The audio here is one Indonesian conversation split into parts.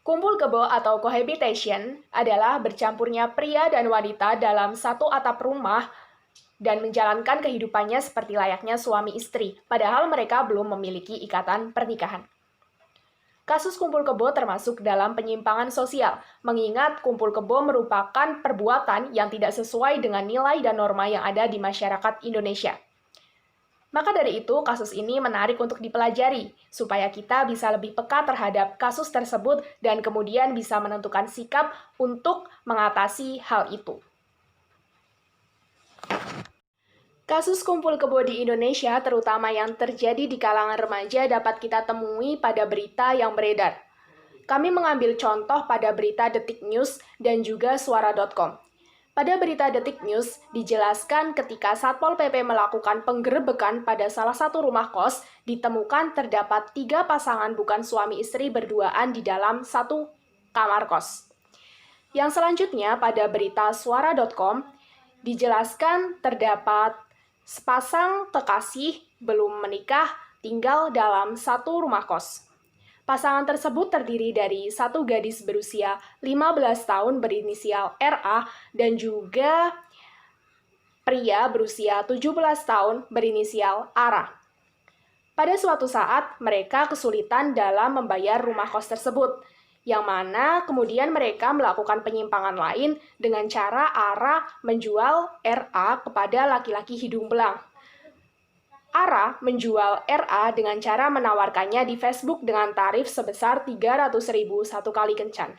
Kumpul kebo atau cohabitation adalah bercampurnya pria dan wanita dalam satu atap rumah dan menjalankan kehidupannya seperti layaknya suami istri, padahal mereka belum memiliki ikatan pernikahan. Kasus kumpul kebo termasuk dalam penyimpangan sosial, mengingat kumpul kebo merupakan perbuatan yang tidak sesuai dengan nilai dan norma yang ada di masyarakat Indonesia. Maka dari itu, kasus ini menarik untuk dipelajari, supaya kita bisa lebih peka terhadap kasus tersebut dan kemudian bisa menentukan sikap untuk mengatasi hal itu. Kasus kumpul kebo di Indonesia, terutama yang terjadi di kalangan remaja, dapat kita temui pada berita yang beredar. Kami mengambil contoh pada berita Detik News dan juga Suara.com. Pada berita Detik News, dijelaskan ketika Satpol PP melakukan penggerebekan pada salah satu rumah kos, ditemukan terdapat 3 pasangan bukan suami istri berduaan di dalam satu kamar kos. Yang selanjutnya, pada berita Suara.com, dijelaskan terdapat sepasang kekasih belum menikah tinggal dalam satu rumah kos. Pasangan tersebut terdiri dari satu gadis berusia 15 tahun berinisial RA dan juga pria berusia 17 tahun berinisial ARA. Pada suatu saat, mereka kesulitan dalam membayar rumah kos tersebut, yang mana kemudian mereka melakukan penyimpangan lain dengan cara ARA menjual RA kepada laki-laki hidung belang. ARA menjual RA dengan cara menawarkannya di Facebook dengan tarif sebesar 300.000 satu kali kencan.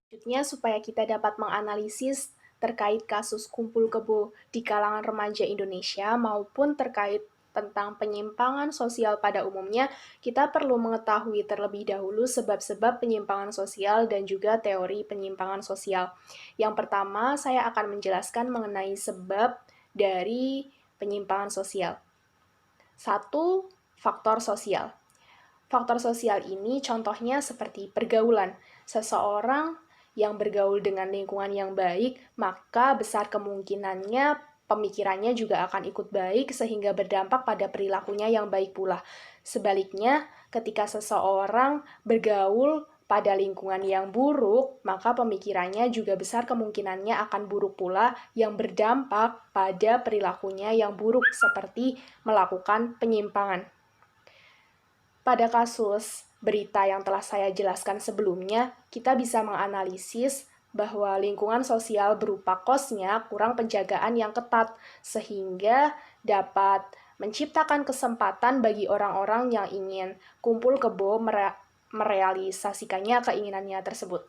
Selanjutnya, supaya kita dapat menganalisis terkait kasus kumpul kebo di kalangan remaja Indonesia maupun terkait tentang penyimpangan sosial pada umumnya, kita perlu mengetahui terlebih dahulu sebab-sebab penyimpangan sosial dan juga teori penyimpangan sosial. Yang pertama, saya akan menjelaskan mengenai sebab dari penyimpangan sosial. 1. Faktor sosial. Faktor sosial ini contohnya seperti pergaulan. Seseorang yang bergaul dengan lingkungan yang baik, maka besar kemungkinannya pemikirannya juga akan ikut baik sehingga berdampak pada perilakunya yang baik pula. Sebaliknya, ketika seseorang bergaul pada lingkungan yang buruk, maka pemikirannya juga besar kemungkinannya akan buruk pula yang berdampak pada perilakunya yang buruk seperti melakukan penyimpangan. Pada kasus berita yang telah saya jelaskan sebelumnya, kita bisa menganalisis bahwa lingkungan sosial berupa kosnya kurang penjagaan yang ketat, sehingga dapat menciptakan kesempatan bagi orang-orang yang ingin kumpul kebo merealisasikannya keinginannya tersebut.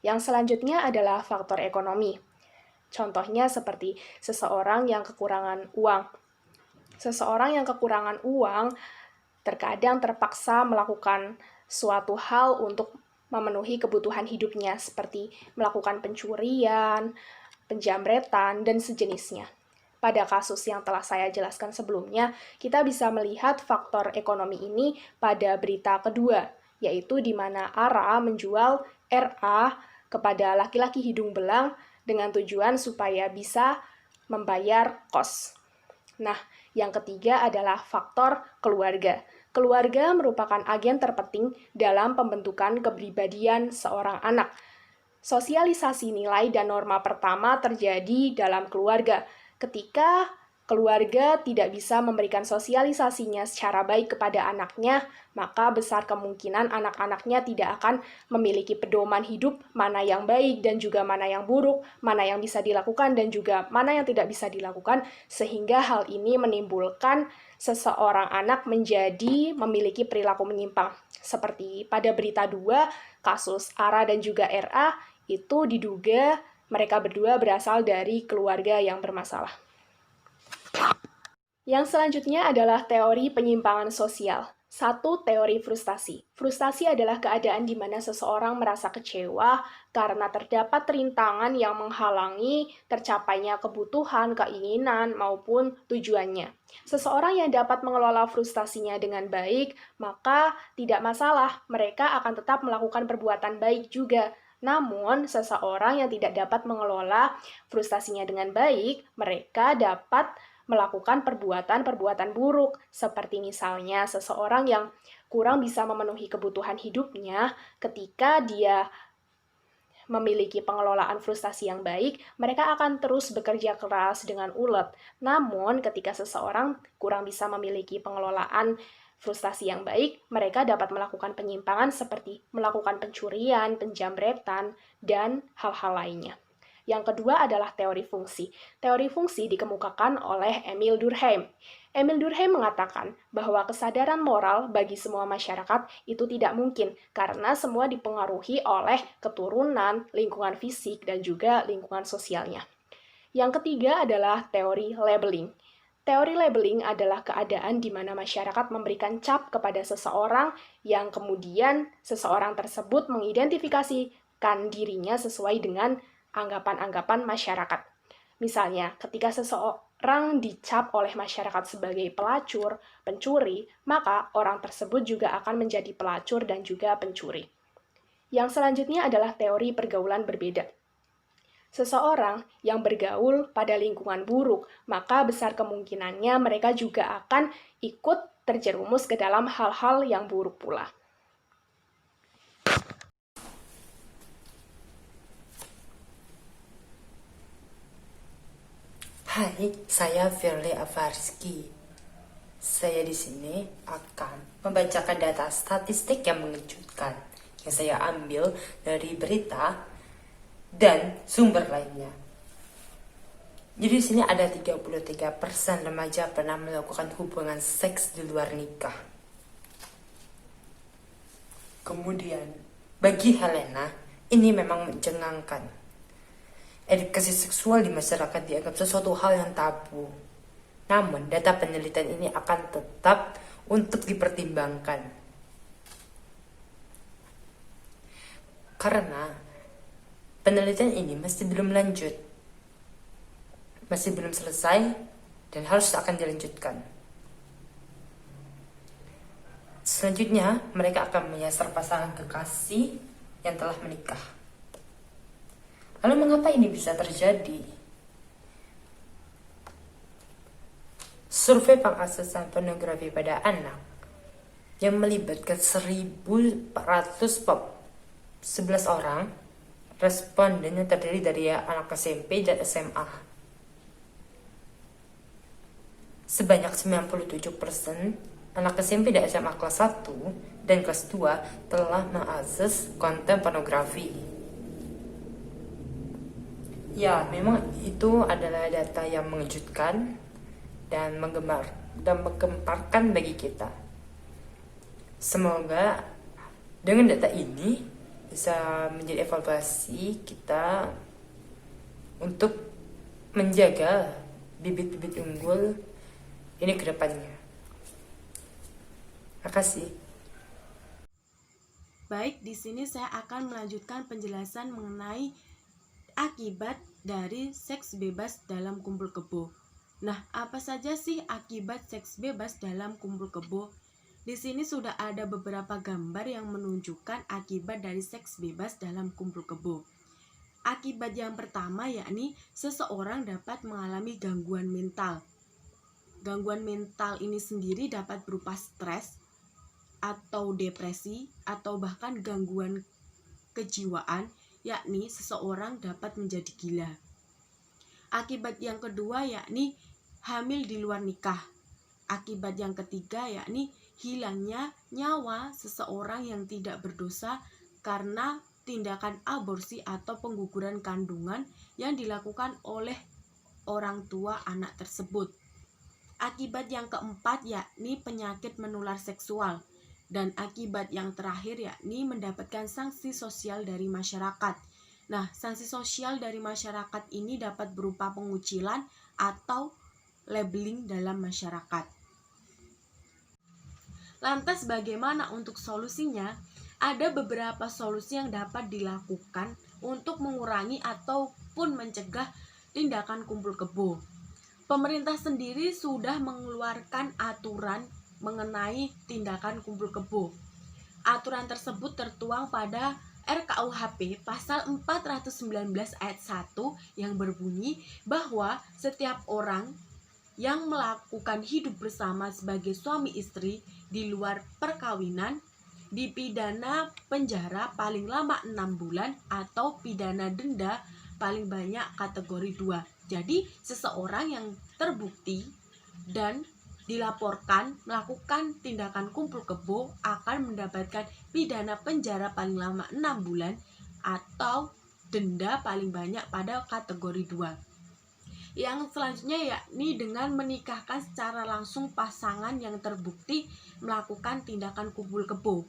Yang selanjutnya adalah faktor ekonomi. Contohnya seperti seseorang yang kekurangan uang. Seseorang yang kekurangan uang terkadang terpaksa melakukan suatu hal untuk memenuhi kebutuhan hidupnya, seperti melakukan pencurian, penjamretan, dan sejenisnya. Pada kasus yang telah saya jelaskan sebelumnya, kita bisa melihat faktor ekonomi ini pada berita kedua, yaitu di mana ARA menjual RA kepada laki-laki hidung belang dengan tujuan supaya bisa membayar kos. Nah, yang ketiga adalah faktor keluarga. Keluarga merupakan agen terpenting dalam pembentukan kepribadian seorang anak. Sosialisasi nilai dan norma pertama terjadi dalam keluarga. Ketika keluarga tidak bisa memberikan sosialisasinya secara baik kepada anaknya, maka besar kemungkinan anak-anaknya tidak akan memiliki pedoman hidup mana yang baik dan juga mana yang buruk, mana yang bisa dilakukan dan juga mana yang tidak bisa dilakukan, sehingga hal ini menimbulkan seseorang anak menjadi memiliki perilaku menyimpang. Seperti pada berita 2, kasus ARA dan juga RA, itu diduga mereka berdua berasal dari keluarga yang bermasalah. Yang selanjutnya adalah teori penyimpangan sosial. 1. Teori frustasi. Frustasi adalah keadaan di mana seseorang merasa kecewa karena terdapat rintangan yang menghalangi tercapainya kebutuhan, keinginan, maupun tujuannya. Seseorang yang dapat mengelola frustasinya dengan baik, maka tidak masalah, mereka akan tetap melakukan perbuatan baik juga. Namun, seseorang yang tidak dapat mengelola frustasinya dengan baik, mereka dapat melakukan perbuatan-perbuatan buruk, seperti misalnya seseorang yang kurang bisa memenuhi kebutuhan hidupnya ketika dia memiliki pengelolaan frustasi yang baik, mereka akan terus bekerja keras dengan ulet. Namun, ketika seseorang kurang bisa memiliki pengelolaan frustasi yang baik, mereka dapat melakukan penyimpangan seperti melakukan pencurian, penjamretan, dan hal-hal lainnya. Yang kedua adalah teori fungsi. Teori fungsi dikemukakan oleh Emil Durkheim. Emil Durkheim mengatakan bahwa kesadaran moral bagi semua masyarakat itu tidak mungkin karena semua dipengaruhi oleh keturunan, lingkungan fisik, dan juga lingkungan sosialnya. Yang ketiga adalah teori labeling. Teori labeling adalah keadaan di mana masyarakat memberikan cap kepada seseorang yang kemudian seseorang tersebut mengidentifikasikan dirinya sesuai dengan anggapan-anggapan masyarakat. Misalnya, ketika seseorang dicap oleh masyarakat sebagai pelacur, pencuri, maka orang tersebut juga akan menjadi pelacur dan juga pencuri. Yang selanjutnya adalah teori pergaulan berbeda. Seseorang yang bergaul pada lingkungan buruk, maka besar kemungkinannya mereka juga akan ikut terjerumus ke dalam hal-hal yang buruk pula. Hai, saya Firly Afarski. Saya di sini akan membacakan data statistik yang mengejutkan yang saya ambil dari berita dan sumber lainnya. Jadi di sini ada 33% remaja pernah melakukan hubungan seks di luar nikah. Kemudian, bagi Helena, ini memang mencengangkan. Edukasi seksual di masyarakat dianggap sesuatu hal yang tabu. Namun, data penelitian ini akan tetap untuk dipertimbangkan. Karena penelitian ini masih belum lanjut, masih belum selesai, dan harus akan dilanjutkan. Selanjutnya, mereka akan menyasar pasangan kekasih yang telah menikah. Lalu mengapa ini bisa terjadi? Survei pengaksesan pornografi pada anak yang melibatkan 1.411 orang responden yang terdiri dari anak SMP dan SMA. Sebanyak 97% anak SMP dan SMA kelas 1 dan kelas 2 telah mengakses konten pornografi. Ya, memang itu adalah data yang mengejutkan dan menggemparkan bagi kita. Semoga dengan data ini bisa menjadi evaluasi kita untuk menjaga bibit-bibit unggul ini ke depannya. Terima kasih. Baik, di sini saya akan melanjutkan penjelasan mengenai akibat dari seks bebas dalam kumpul kebo. Nah, apa saja sih akibat seks bebas dalam kumpul kebo? Di sini sudah ada beberapa gambar yang menunjukkan akibat dari seks bebas dalam kumpul kebo. Akibat yang pertama yakni seseorang dapat mengalami gangguan mental. Gangguan mental ini sendiri dapat berupa stres atau depresi atau bahkan gangguan kejiwaan, yakni seseorang dapat menjadi gila. Akibat yang kedua yakni hamil di luar nikah. Akibat yang ketiga yakni hilangnya nyawa seseorang yang tidak berdosa karena tindakan aborsi atau pengguguran kandungan yang dilakukan oleh orang tua anak tersebut. Akibat yang keempat yakni penyakit menular seksual. Dan akibat yang terakhir yakni mendapatkan sanksi sosial dari masyarakat. Nah, sanksi sosial dari masyarakat ini dapat berupa pengucilan atau labeling dalam masyarakat. Lantas bagaimana untuk solusinya? Ada beberapa solusi yang dapat dilakukan untuk mengurangi ataupun mencegah tindakan kumpul kebo. Pemerintah sendiri sudah mengeluarkan aturan mengenai tindakan kumpul kebo. Aturan tersebut tertuang pada RKUHP pasal 419 ayat 1 yang berbunyi bahwa setiap orang yang melakukan hidup bersama sebagai suami istri di luar perkawinan dipidana penjara paling lama 6 bulan atau pidana denda paling banyak kategori 2. Jadi seseorang yang terbukti dan dilaporkan melakukan tindakan kumpul kebo akan mendapatkan pidana penjara paling lama 6 bulan atau denda paling banyak pada kategori 2. Yang selanjutnya yakni dengan menikahkan secara langsung pasangan yang terbukti melakukan tindakan kumpul kebo.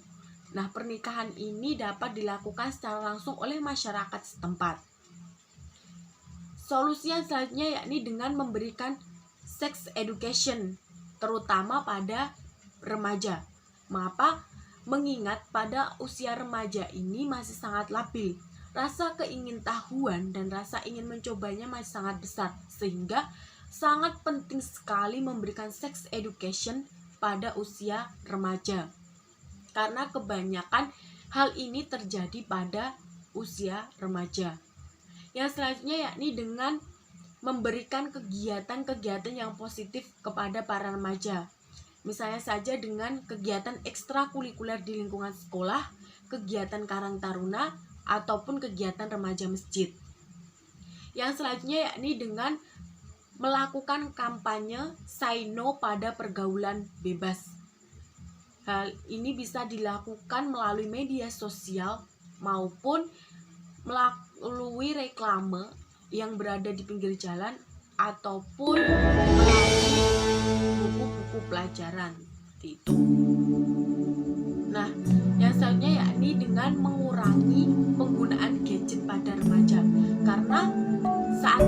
Nah, pernikahan ini dapat dilakukan secara langsung oleh masyarakat setempat. Solusi yang selanjutnya yakni dengan memberikan sex education, terutama pada remaja. Mengapa? Mengingat pada usia remaja ini masih sangat labil. Rasa keingintahuan dan rasa ingin mencobanya masih sangat besar, sehingga sangat penting sekali memberikan sex education pada usia remaja. Karena kebanyakan hal ini terjadi pada usia remaja. Yang selanjutnya yakni dengan memberikan kegiatan-kegiatan yang positif kepada para remaja. Misalnya saja dengan kegiatan ekstrakurikuler di lingkungan sekolah, kegiatan Karang Taruna, ataupun kegiatan remaja masjid. Yang selanjutnya yakni dengan melakukan kampanye say no pada pergaulan bebas. Hal ini bisa dilakukan melalui media sosial maupun melalui reklame yang berada di pinggir jalan ataupun melalui buku-buku pelajaran itu. Nah, yang selanjutnya yakni dengan mengurangi penggunaan gadget pada remaja, karena saat